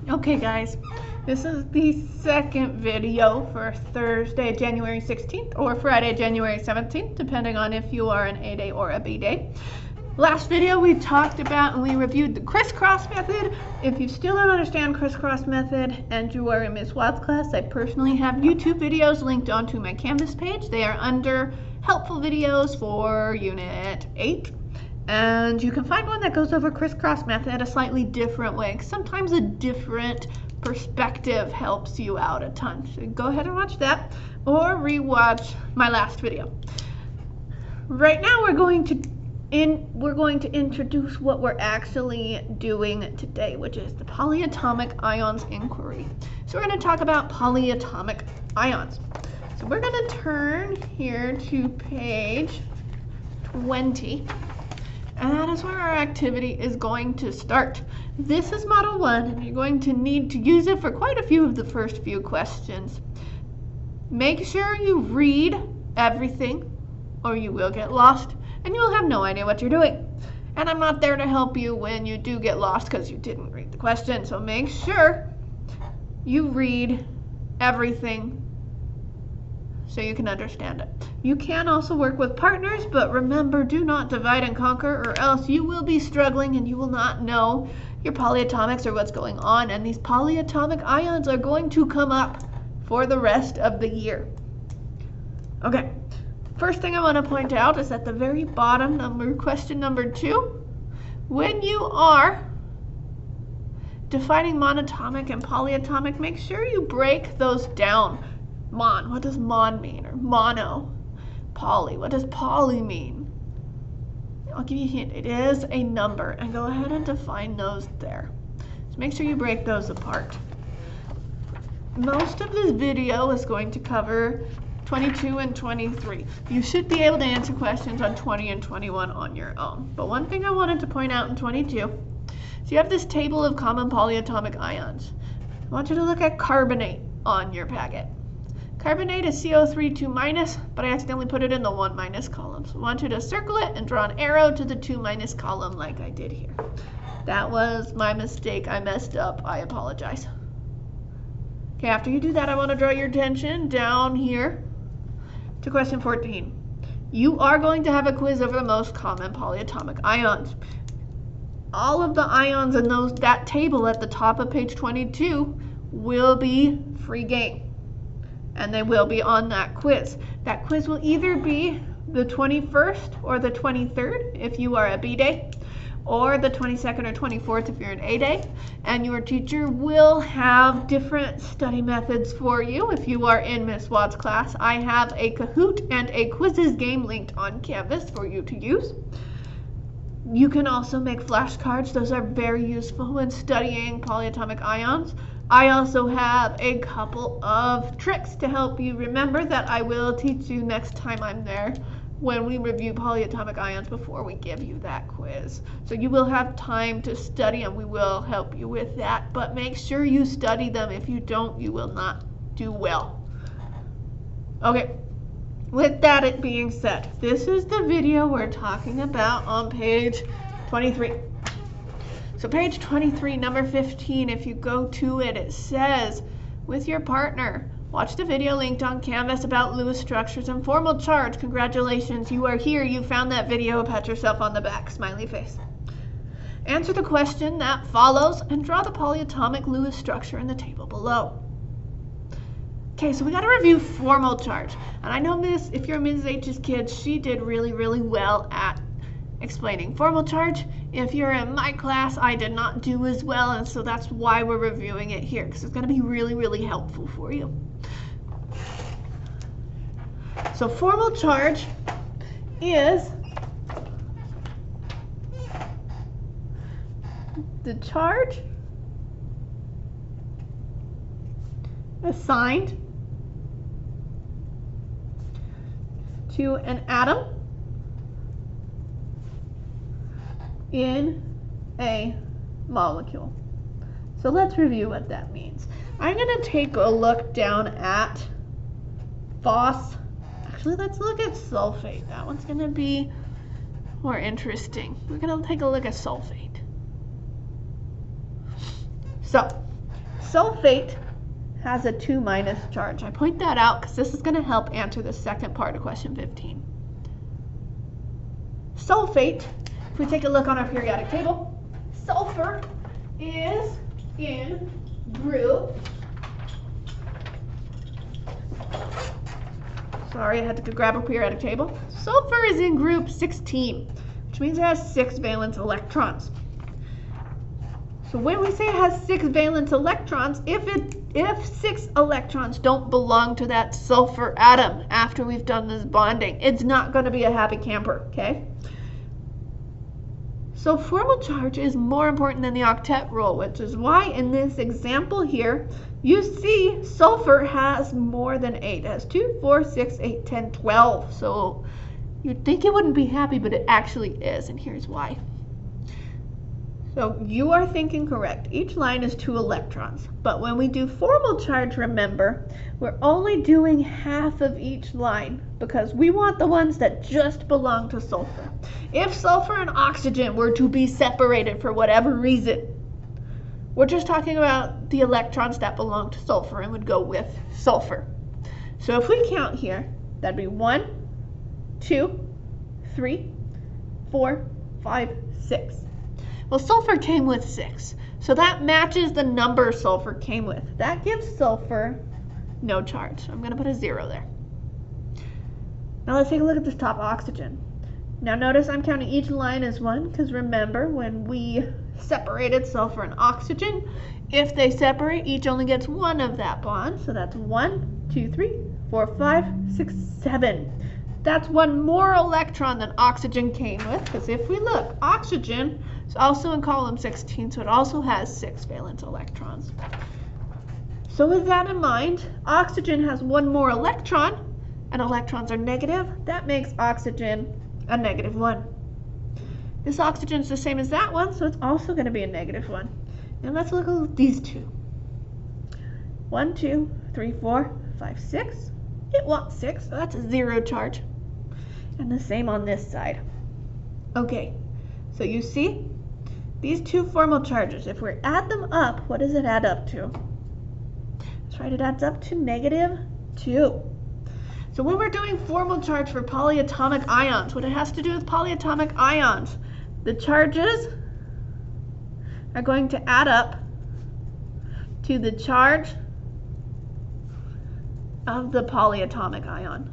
Okay guys, this is the second video for Thursday, January 16th or Friday, January 17th, depending on if you are an A day or a B day. Last video we talked about and we reviewed the crisscross method. If you still don't understand crisscross method and you are in Ms. Watt's class, I personally have YouTube videos linked onto my Canvas page. They are under helpful videos for Unit 8. And you can find one that goes over crisscross method a slightly different way. Sometimes a different perspective helps you out a ton. So go ahead and watch that or rewatch my last video. Right now we're going to introduce what we're actually doing today, which is the polyatomic ions inquiry. So we're going to talk about polyatomic ions. So we're going to turn here to page 20. And that is where our activity is going to start. This is Model 1, and you're going to need to use it for quite a few of the first few questions. Make sure you read everything, or you will get lost, and you will have no idea what you're doing. And I'm not there to help you when you do get lost because you didn't read the question, so make sure you read everything so you can understand it. You can also work with partners, but remember, do not divide and conquer, or else you will be struggling and you will not know your polyatomics or what's going on, and these polyatomic ions are going to come up for the rest of the year. Okay, first thing I want to point out is at the very bottom, question number 2, when you are defining monatomic and polyatomic, make sure you break those down. Mon, what does mon mean? Or mono. Poly, what does poly mean? I'll give you a hint. It is a number, and go ahead and define those there. So make sure you break those apart. Most of this video is going to cover 22 and 23. You should be able to answer questions on 20 and 21 on your own. But one thing I wanted to point out in 22, so you have this table of common polyatomic ions. I want you to look at carbonate on your packet. Carbonate is CO3 2-, but I accidentally put it in the 1- column. So I want you to circle it and draw an arrow to the 2- column like I did here. That was my mistake. I messed up. I apologize. Okay, after you do that, I want to draw your attention down here to question 14. You are going to have a quiz over the most common polyatomic ions. All of the ions in that table at the top of page 22 will be free game. And they will be on that quiz. That quiz will either be the 21st or the 23rd if you are a B day, or the 22nd or 24th if you're an A day. And your teacher will have different study methods for you if you are in Ms. Watt's class. I have a Kahoot and a quizzes game linked on Canvas for you to use. You can also make flashcards. Those are very useful when studying polyatomic ions. I also have a couple of tricks to help you remember that I will teach you next time I'm there when we review polyatomic ions before we give you that quiz. So you will have time to study and we will help you with that, but make sure you study them. If you don't, you will not do well. Okay, with that being said, this is the video we're talking about on page 23. So page 23, number 15, if you go to it, it says, with your partner, watch the video linked on Canvas about Lewis structures and formal charge. Congratulations, you are here. You found that video. Pat yourself on the back. Smiley face. Answer the question that follows and draw the polyatomic Lewis structure in the table below. Okay, so we got to review formal charge. And I know if you're Ms. H's kid, she did really, really well at explaining formal charge. If you're in my class, I did not do as well, and so that's why we're reviewing it here, because it's going to be really, really helpful for you. So formal charge is the charge assigned to an atom in a molecule. So let's review what that means. I'm going to take a look down at Actually, let's look at sulfate. That one's going to be more interesting. We're going to take a look at sulfate. So Sulfate has a 2- charge. I point that out because this is going to help answer the second part of question 15. Sulfate, if we take a look on our periodic table, sulfur is in group, sorry, I had to grab a periodic table. Sulfur is in group 16, which means it has 6 valence electrons. So when we say it has 6 valence electrons, if 6 electrons don't belong to that sulfur atom after we've done this bonding, it's not going to be a happy camper, okay? So formal charge is more important than the octet rule, which is why in this example here, you see sulfur has more than 8. It has 2, 4, 6, 8, 10, 12. So you'd think it wouldn't be happy, but it actually is, and here's why. So you are thinking correct. Each line is 2 electrons. But when we do formal charge, remember, we're only doing half of each line because we want the ones that just belong to sulfur. If sulfur and oxygen were to be separated for whatever reason, we're just talking about the electrons that belong to sulfur and would go with sulfur. So if we count here, that'd be 1, 2, 3, 4, 5, 6. Well, sulfur came with 6, so that matches the number sulfur came with. That gives sulfur no charge. I'm going to put a 0 there. Now let's take a look at this top oxygen. Now notice I'm counting each line as 1, because remember when we separated sulfur and oxygen, if they separate, each only gets 1 of that bond. So that's 1, 2, 3, 4, 5, 6, 7. That's 1 more electron than oxygen came with, because if we look, oxygen is also in column 16, so it also has 6 valence electrons. So with that in mind, oxygen has 1 more electron, and electrons are negative. That makes oxygen a -1. This oxygen is the same as that one, so it's also going to be a -1. And let's look at these two. 1, 2, 3, 4, 5, 6. It wants 6, so that's a 0 charge. And the same on this side. Okay, so you see, these 2 formal charges, if we add them up, what does it add up to? That's right, it adds up to -2. So when we're doing formal charge for polyatomic ions, what it has to do with polyatomic ions, the charges are going to add up to the charge of the polyatomic ion.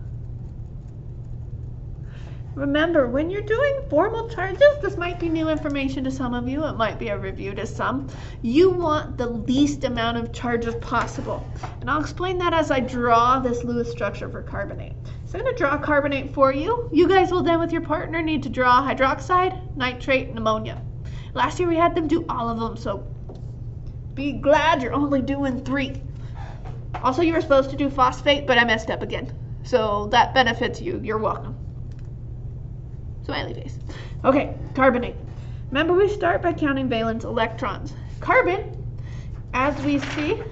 Remember, when you're doing formal charges, this might be new information to some of you, it might be a review to some, you want the least amount of charges possible. And I'll explain that as I draw this Lewis structure for carbonate. So I'm going to draw carbonate for you. You guys will then with your partner need to draw hydroxide, nitrate, and ammonia. Last year we had them do all of them, so be glad you're only doing 3. Also, you were supposed to do phosphate, but I messed up again. So that benefits you. You're welcome. Smiley face. Okay, carbonate. Remember, we start by counting valence electrons. Carbon, as we see,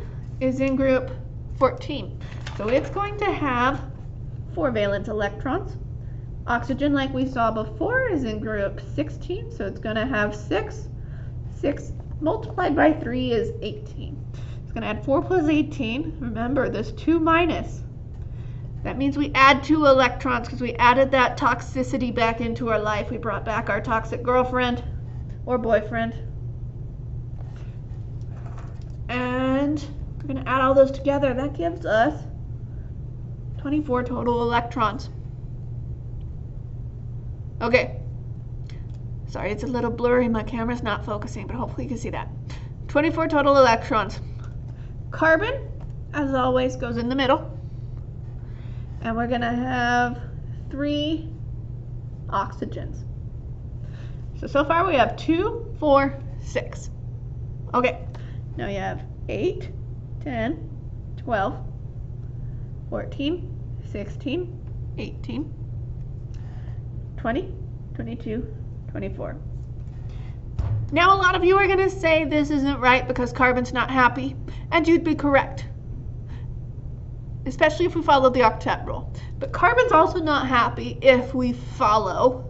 is in group 14. So it's going to have 4 valence electrons. Oxygen, like we saw before, is in group 16. So it's going to have 6. 6 multiplied by 3 is 18. It's going to add 4 plus 18. Remember, there's 2 minus. That means we add 2 electrons because we added that toxicity back into our life. We brought back our toxic girlfriend or boyfriend. And we're going to add all those together. That gives us 24 total electrons. Okay. Sorry, it's a little blurry. My camera's not focusing, but hopefully you can see that. 24 total electrons. Carbon, as always, goes in the middle. And we're going to have 3 oxygens. So far we have 2, 4, 6. Okay, now you have 8, 10, 12, 14, 16, 18, 20, 22, 24. Now a lot of you are going to say this isn't right because carbon's not happy, and you'd be correct. Especially if we follow the octet rule. But carbon's also not happy if we follow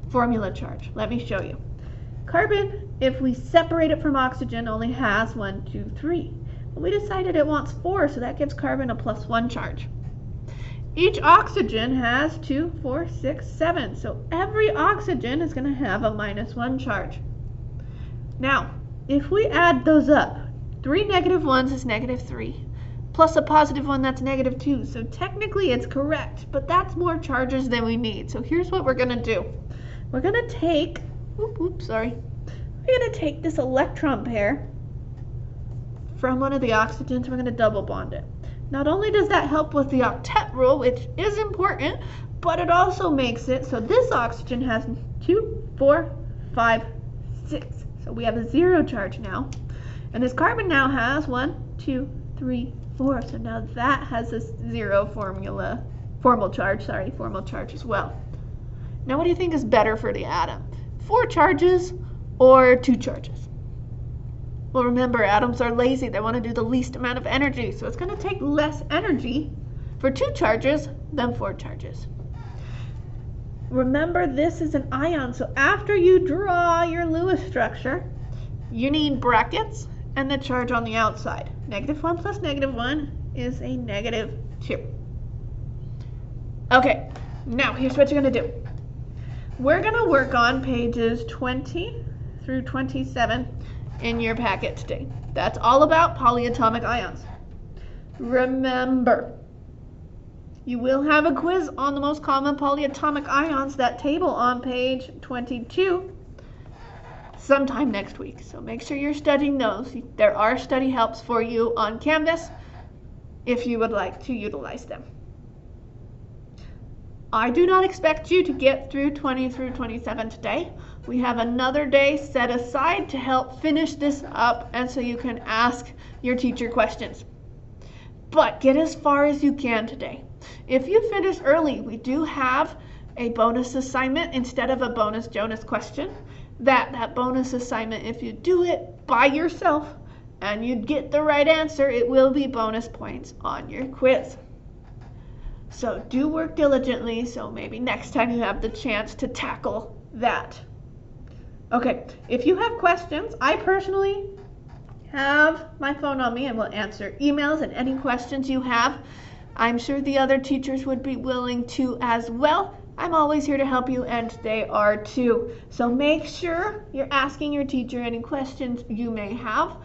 formula charge. Let me show you. Carbon, if we separate it from oxygen, only has 1, 2, 3. But we decided it wants 4, so that gives carbon a +1 charge. Each oxygen has 2, 4, 6, 7. So every oxygen is going to have a -1 charge. Now, if we add those up, 3 negative ones is -3, plus a positive one that's -2. So technically it's correct, but that's more charges than we need. So here's what we're going to do. We're going to take, we're going to take this electron pair from one of the oxygens, we're going to double bond it. Not only does that help with the octet rule, which is important, but it also makes it so this oxygen has 2, 4, 5, 6. So we have a 0 charge now. And this carbon now has 1, 2, 3, 4. So now that has a 0 formal charge as well. Now what do you think is better for the atom? 4 charges or 2 charges? Well, remember, atoms are lazy. They want to do the least amount of energy. So it's going to take less energy for 2 charges than 4 charges. Remember, this is an ion. So after you draw your Lewis structure, you need brackets and the charge on the outside. -1 plus -1 is a -2. Okay, now here's what you're going to do. We're going to work on pages 20 through 27 in your packet today. That's all about polyatomic ions. Remember, you will have a quiz on the most common polyatomic ions, that table on page 22, sometime next week. So make sure you're studying those. There are study helps for you on Canvas if you would like to utilize them. I do not expect you to get through 20 through 27 today. We have another day set aside to help finish this up and so you can ask your teacher questions. But get as far as you can today. If you finish early, we do have a bonus assignment instead of a bonus Jonas question. That bonus assignment, if you do it by yourself and you get the right answer, it will be bonus points on your quiz. So do work diligently, so maybe next time you have the chance to tackle that. Okay, if you have questions, I personally have my phone on me and will answer emails and any questions you have. I'm sure the other teachers would be willing to as well. I'm always here to help you, and they are too. So make sure you're asking your teacher any questions you may have,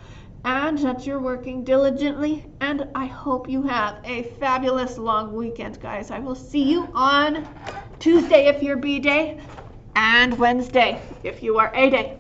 and that you're working diligently, and I hope you have a fabulous long weekend, guys. I will see you on Tuesday if you're B day, and Wednesday if you are A day.